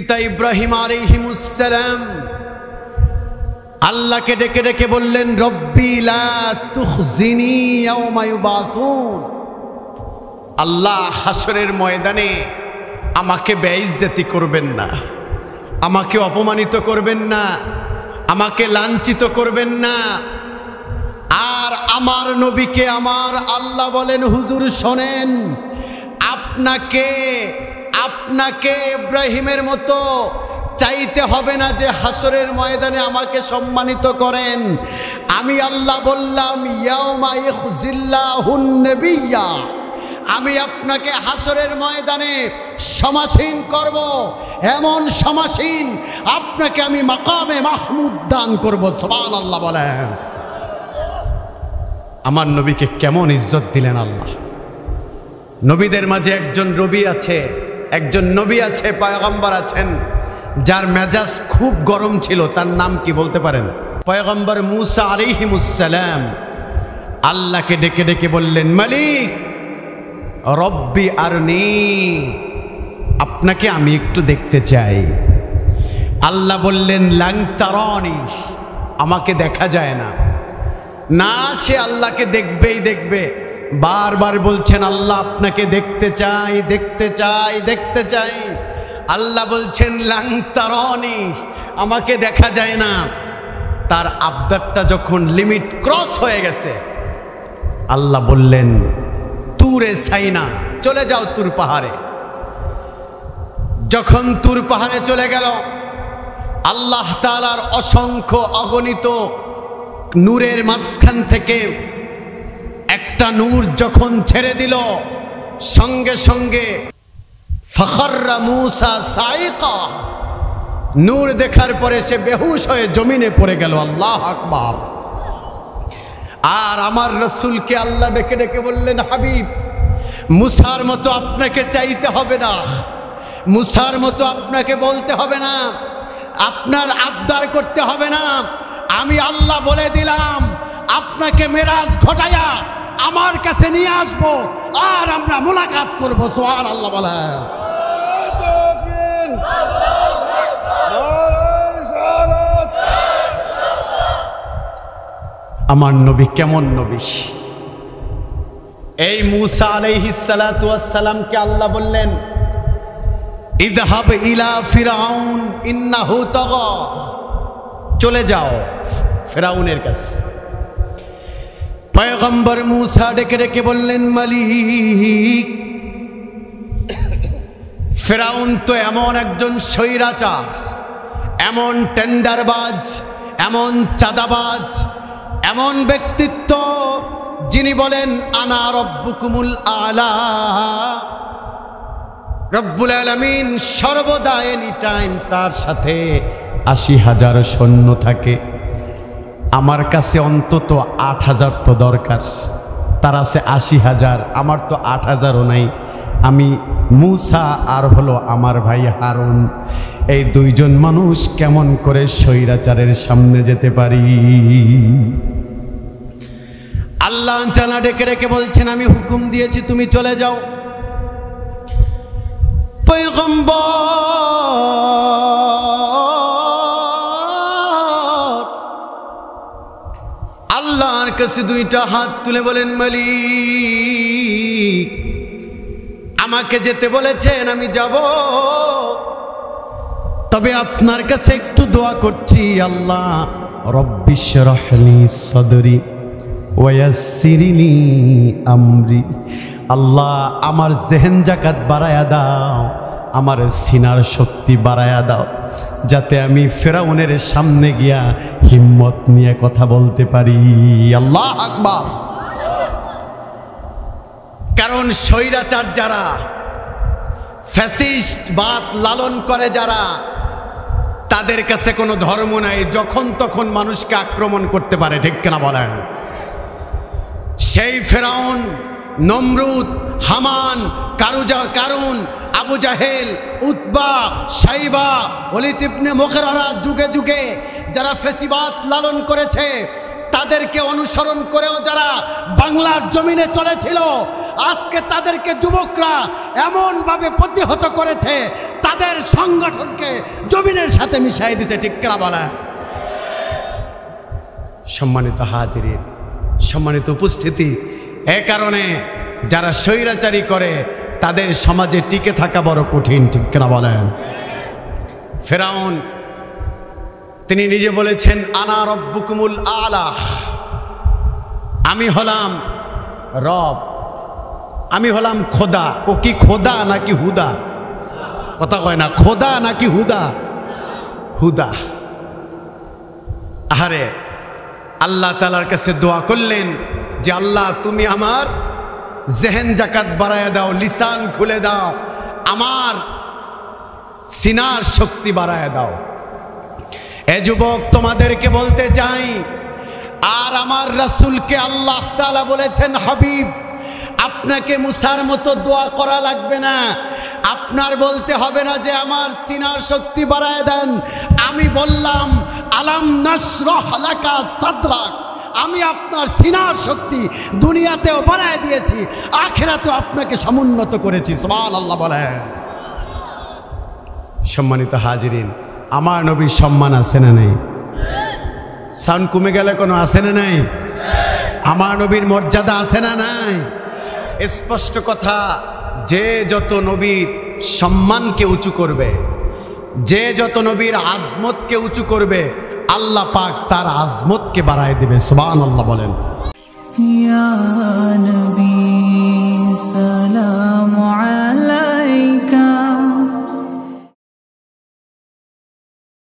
পিতা ইব্রাহিম আলাইহিমুস সালাম আল্লাহকে ডেকে ডেকে বললেন, রব্বি লা তুখজিনি ইয়াওমা ইউবাসুন। আল্লাহ, হাসরের ময়দানে আমাকে বেইজ্জতি করবেন না, আমাকে অপমানিত করবেন না, আমাকে লাঞ্ছিত করবেন না। আর আমার নবীকে আমার আল্লাহ বলেন, হুজুর শোনেন, আপনাকে ইব্রাহিমের মতো চাইতে হবে না যে হাসরের ময়দানে আমাকে সম্মানিত করেন। আমি আল্লাহ বললাম, ইয়াউমা ইখজিল্লাহুন নাবিয়্যা, আমি আপনাকে হাসরের ময়দানে সমাসীন করব, এমন সমাসীন আপনাকে আমি মাকামে মাহমুদ দান করব। সুবহানাল্লাহ বলেন। আমার নবীকে কেমন ইজ্জত দিলেন আল্লাহ। নবীদের মাঝে একজন নবী আছে, পয়গম্বর আছেন, যার মেজাজ খুব গরম ছিল। তার নাম কি বলতে পারেন? পয়গম্বর মূসা আলাইহিমুস সালাম আল্লাহকে ডেকে ডেকে বললেন, মালিক রব্বি আরনি, আপনাকে আমি একটু দেখতে চাই। আল্লাহ বললেন, লাং তারানি, আমাকে দেখা যায় না। না, সে আল্লাহকে দেখবেই দেখবে। বারবার বলছেন, আল্লাহ আপনাকে দেখতে চাই, দেখতে চাই, দেখতে চাই। আল্লাহ বলছেন, লাং তারানি, আমাকে দেখা যায় না। তার আবদারটা যখন লিমিট ক্রস হয়ে গেছে, আল্লাহ বললেন, তুরে সাইনা, চলে যাও তুর পাহাড়ে। যখন তুর পাহাড়ে চলে গেল, আল্লাহ তাআলার অসংখ্য অগণিত নূরের মাঝখান থেকে একটা নূর যখন ছেড়ে দিল, সঙ্গে সঙ্গে ফাখাররা মূসা সাইকা, নূর দেখার পরে সে বেহুশ হয়ে জমিনে পড়ে গেল। আল্লাহু আকবার। আর আমার রাসূলকে আল্লাহ ডেকে ডেকে বললেন, হাবিব, মুসার মতো আপনাকে চাইতে হবে না, মুসার মতো আপনাকে বলতে হবে না, আপনার আবদার করতে হবে না। আমি আল্লাহ বলে দিলাম, আপনাকে মেরাজ ঘটায়া আমার কাছে নিয়ে আসবো, আর আমরা মুলাকাত করবো। সুবহানাল্লাহ বলেন। আমার নবী কেমন নবী। এই মূসা আলাইহিস সালাতু ওয়াস সালামকে আল্লাহ বললেন, ইযহাব ইলা ফিরআউন ইন্নাহু তাগা, চলে যাও ফিরআউনের কাছে। পয়গম্বর মূসা ডেকে ডেকে বললেন, মালিক, ফিরআউন তো এমন একজন স্বৈরাচার, এমন টেন্ডারবাজ, এমন চাঁদাবাজ, এমন ব্যক্তিত্ব যিনি বলেন, আনা রব্বুকুমুল আলা। রব্বুল আলামিন সর্বদা এনি টাইম তার সাথে ৮০,০০০ সৈন্য থাকে। আমার কাছে অন্তত ৮,০০০ তো দরকার, তার আছে ৮০,০০০, আমার তো ৮,০০০ও নাই। আমি মূসা আর হলো আমার ভাই হারুন, এই দুইজন মানুষ কেমন করে স্বৈরাচারের সামনে যেতে পারি? আল্লাহ তাআলা ডেকে ডেকে বলছেন, আমি হুকুম দিয়েছি, তুমি চলে যাও। পয়গম্বর আল্লাহর কাছে দুইটা হাত তুলে বলেন, মালিক, আমাকে যেতে বলেছেন, আমি যাব, তবে আপনার কাছে একটু দোয়া করছি। আল্লাহ, রব্বিশ রাহলি সাদরি ওয়ায়াসসিরলি আমরি, আল্লাহ আমার জেহেন জাকাত বাড়ায়া দাও, আমার সিনার শক্তি বাড়ায়া দাও, যাতে আমি ফিরআউনের সামনে গিয়া হিম্মত নিয়ে কথা বলতে পারি। আল্লাহু আকবার। কারণ স্বৈরাচার যারা, ফ্যাসিস্ট বাত লালন করে যারা, তাদের কাছে কোনো ধর্ম নাই, যখন তখন মানুষকে আক্রমণ করতে পারে। ঠিক কিনা বলেন? সেই ফিরআউন, নমরুদ, হামান, কারুন, আবু জাহেল, উতবা, সাইবা, ওয়ালিদ ইবনে মুগীরা, যুগে যুগে যারা ফ্যাসিবাদ লালন করেছে, তাদেরকে অনুসরণ করেও যারা বাংলার জমিনে চলেছিল, আজকে তাদেরকে যুবকরা এমন ভাবে প্রতিহত করেছে, তাদের সংগঠনকে জমিনের সাথে মিশাই দিতে, ঠিক কিনা বলে? সম্মানিত হাজিরিন, সম্মানিত উপস্থিতি, এ কারণে যারা স্বৈরাচারী করে তাদের সমাজে টিকে থাকা বড় কঠিন, ঠিক কিনা বলেন? ফেরাউন তিনি নিজে বলেছেন, আনা রব্বুকুমুল আলা, আমি হলাম রব, আমি হলাম খোদা। ও কি খোদা নাকি হুদা? কথা কয় না, খোদা নাকি হুদা? হুদা। আরে আল্লাহ তাআলার কাছে দোয়া করলেন যে আল্লাহ তুমি আমার জেহেন জাকাত বাড়ায় দাও, লিসান খুলে দাও, আমার সিনার শক্তি বাড়ায় দাও। এ যুবক তোমাদেরকে বলতে চাই, আর আমার রাসূলকে আল্লাহ তাআলা বলেছেন, হাবিব আপনাকে মুসার মতো দোয়া করা লাগবে না, আপনার বলতে হবে না যে আমার সিনার শক্তি বাড়ায় দেন। আমি বললাম আলাম নাশরাহ লাকা সাদরাক, আমি আপনার সিনার শক্তি দুনিয়াতেও বাড়ায় দিয়েছি, আখিরাতেও আপনাকে সমুন্নত করেছি। সুবহানাল্লাহ বলেন। সম্মানিত হাজিরিন, আমার নবীর সম্মান আছে না নাই? সাউন্ড কমে গেলে কোনো আছে না নাই? আমার নবীর মর্যাদা আছে না নাই? স্পষ্ট কথা, যে যত নবীর সম্মানকে উঁচু করবে, যে যত নবীর আজমতকে উঁচু করবে, আল্লাহ পাক তার আজমতকে বাড়ায় দিবে। সুবহানাল্লাহ বলেন। ইয়া নবী